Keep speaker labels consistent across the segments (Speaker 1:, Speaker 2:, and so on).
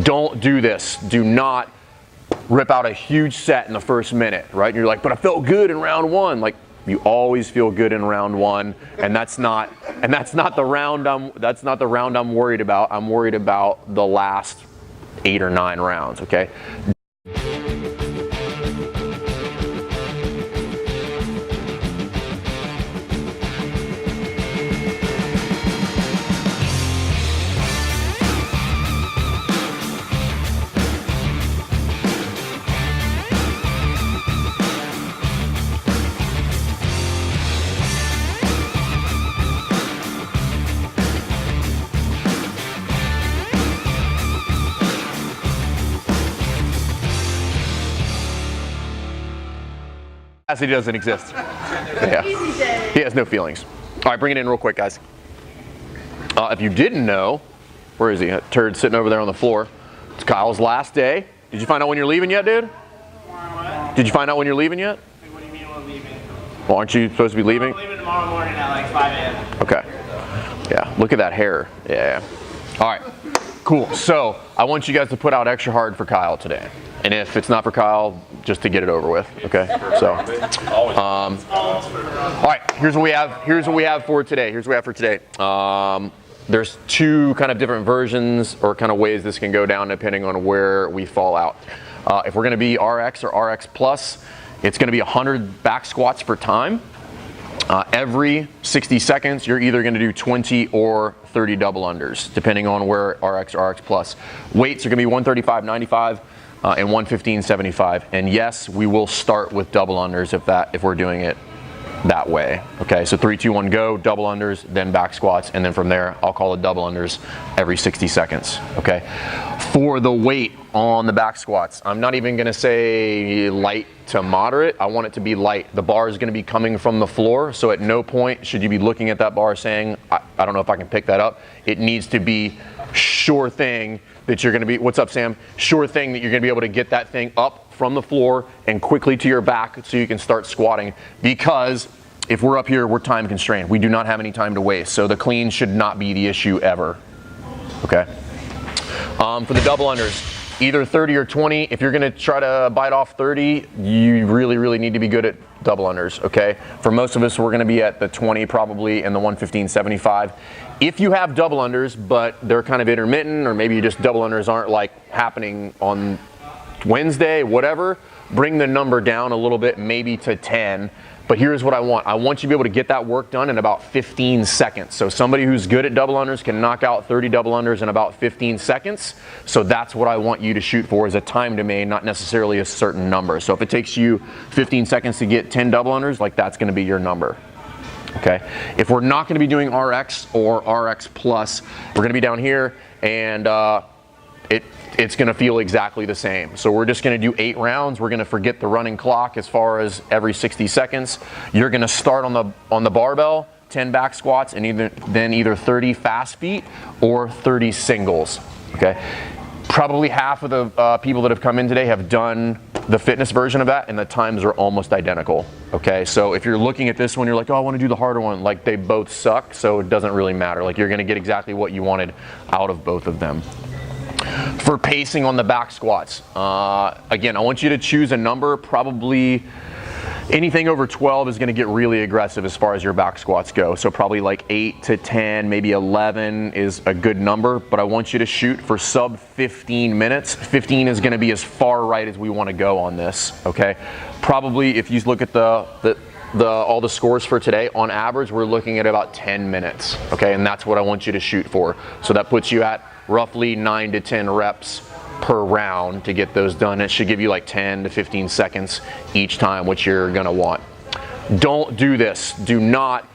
Speaker 1: Don't do this. Do not rip out a huge set in the first minute, right? And you're like, but I felt good in round one. Like, you always feel good in round one, and that's not the round I'm worried about. I'm worried about the last 8 or 9 rounds, okay? Capacity doesn't exist. Yeah. He has no feelings. All right, bring it in real quick, guys. If you didn't know, where is he? A turd sitting over there on the floor. It's Kyle's last day. Did you find out when you're leaving yet, dude?
Speaker 2: What?
Speaker 1: Did you find out when you're leaving yet?
Speaker 2: What do you mean we're leaving?
Speaker 1: Well, aren't you supposed to be leaving?
Speaker 2: I'm leaving tomorrow morning at like 5 a.m.
Speaker 1: Okay. Yeah, look at that hair. Yeah. All right, cool. So I want you guys to put out extra hard for Kyle today. And if it's not for Kyle, just to get it over with, okay? So, all right, here's what we have for today. There's 2 kind of different versions or kind of ways this can go down depending on where we fall out. If we're gonna be RX or RX plus, it's gonna be 100 back squats for time. Every 60 seconds, you're either gonna do 20 or 30 double unders, depending on where RX or RX plus. Weights are gonna be 135, 95, and 115, 75. And yes, we will start with double unders if we're doing it that way. Okay, so 3, 2, 1, go, double unders, then back squats, and then from there, I'll call it double unders every 60 seconds, okay? For the weight on the back squats, I'm not even gonna say light to moderate, I want it to be light. The bar is gonna be coming from the floor, so at no point should you be looking at that bar saying, I don't know if I can pick that up. It needs to be sure thing that you're gonna be, what's up, Sam? Sure thing that you're gonna be able to get that thing up from the floor and quickly to your back so you can start squatting, because if we're up here, we're time constrained. We do not have any time to waste, so the clean should not be the issue ever, okay? For the double unders, either 30 or 20. If you're gonna try to bite off 30, you really need to be good at double unders, okay? For most of us, we're gonna be at the 20 probably and the 115, 75. If you have double unders, but they're kind of intermittent, or maybe just double unders aren't like happening on Wednesday, whatever, bring the number down a little bit, maybe to 10. But here's what I want. I want you to be able to get that work done in about 15 seconds. So somebody who's good at double unders can knock out 30 double unders in about 15 seconds. So that's what I want you to shoot for, is a time domain, not necessarily a certain number. So if it takes you 15 seconds to get 10 double unders, like that's gonna be your number. Okay. If we're not gonna be doing RX or RX plus, we're gonna be down here, and it's gonna feel exactly the same. So we're just gonna do 8 rounds. We're gonna forget the running clock as far as every 60 seconds. You're gonna start on the barbell, 10 back squats, and then either 30 fast feet or 30 singles, okay? Probably half of the people that have come in today have done the fitness version of that, and the times are almost identical, okay? So if you're looking at this one, you're like, oh, I wanna do the harder one. Like, they both suck, so it doesn't really matter. Like, you're gonna get exactly what you wanted out of both of them. For pacing on the back squats, again, I want you to choose a number. Probably anything over 12 is going to get really aggressive as far as your back squats go. So probably like 8 to 10, maybe 11 is a good number, but I want you to shoot for sub 15 minutes. 15 is going to be as far right as we want to go on this, okay? Probably if you look at all the scores for today, on average, we're looking at about 10 minutes, okay? And that's what I want you to shoot for. So that puts you at roughly 9 to 10 reps per round to get those done. It should give you like 10 to 15 seconds each time, which you're gonna want. Don't do this. Do not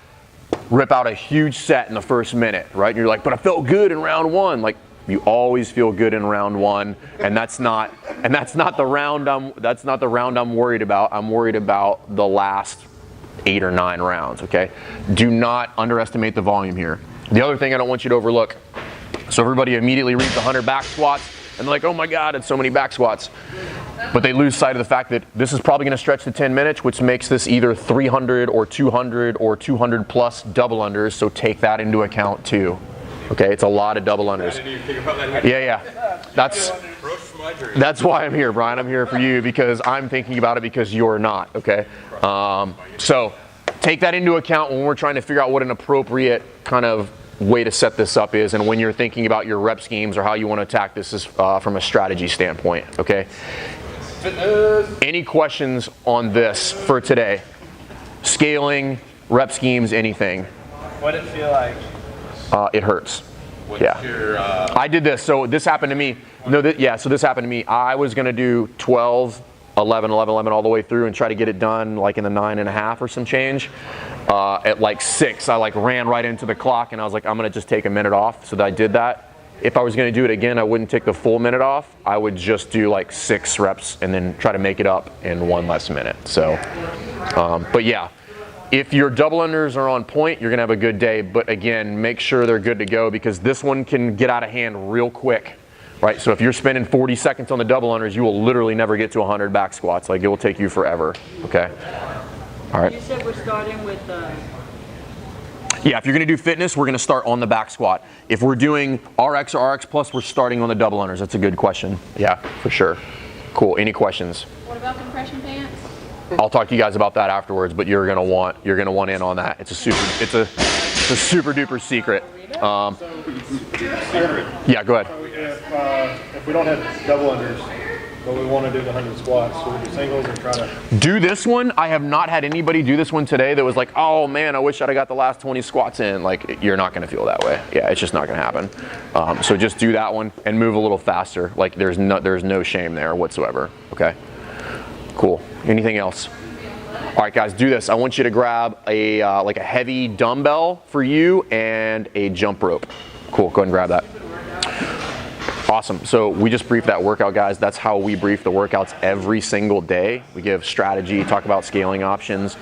Speaker 1: rip out a huge set in the first minute, right? And you're like, but I felt good in round one. Like, you always feel good in round one, and that's not the round I'm worried about. I'm worried about the last 8 or 9 rounds, okay? Do not underestimate the volume here. The other thing I don't want you to overlook, so everybody immediately reads 100 back squats, and they're like, oh my God, it's so many back squats. But they lose sight of the fact that this is probably gonna stretch to 10 minutes, which makes this either 300 or 200 plus double unders, so take that into account too, Okay, it's a lot of double unders. Yeah. That's why I'm here, Brian. I'm here for you because I'm thinking about it because you're not, okay? So take that into account when we're trying to figure out what an appropriate kind of way to set this up is, and when you're thinking about your rep schemes or how you want to attack this is from a strategy standpoint, okay? Any questions on this for today? Scaling, rep schemes, anything?
Speaker 2: What did it feel like?
Speaker 1: It hurts. I did this. So this happened to me. So this happened to me. I was going to do 12, 11, 11, 11 all the way through and try to get it done like in the 9.5 or some change. At like 6, I like ran right into the clock and I was like, I'm going to just take a minute off. So I did that. If I was going to do it again, I wouldn't take the full minute off. I would just do like 6 reps and then try to make it up in 1 less minute. So, but yeah, if your double unders are on point, you're going to have a good day. But again, make sure they're good to go because this one can get out of hand real quick, right? So if you're spending 40 seconds on the double unders, you will literally never get to 100 back squats. Like it will take you forever, okay? All right.
Speaker 3: You said we're starting with
Speaker 1: Yeah, if you're going to do fitness, we're going to start on the back squat. If we're doing RX or RX plus, we're starting on the double unders. That's a good question. Yeah, for sure. Cool. Any questions?
Speaker 3: What about compression pants?
Speaker 1: I'll talk to you guys about that afterwards, but you're going to want in on that. It's a super duper secret. Yeah, go ahead.
Speaker 4: So if we don't have double unders, but we want to do the 100 squats, so we do singles or try to
Speaker 1: do this one. I have not had anybody do this one today that was like, oh man, I wish I'd have got the last 20 squats in. Like, you're not going to feel that way. Yeah, it's just not going to happen. So just do that one and move a little faster. Like there's no shame there whatsoever. Okay, cool. Anything else? All right, guys, do this. I want you to grab a like a heavy dumbbell for you and a jump rope. Cool, go ahead and grab that. Awesome. So we just briefed that workout, guys. That's how we brief the workouts every single day. We give strategy, talk about scaling options.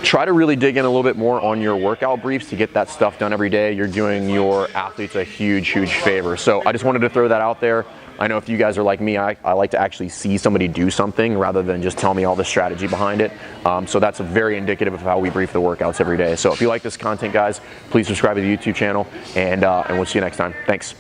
Speaker 1: Try to really dig in a little bit more on your workout briefs to get that stuff done every day. You're doing your athletes a huge favor. So I just wanted to throw that out there. I know if you guys are like me, I like to actually see somebody do something rather than just tell me all the strategy behind it. So that's very indicative of how we brief the workouts every day. So if you like this content, guys, please subscribe to the YouTube channel, and we'll see you next time. Thanks.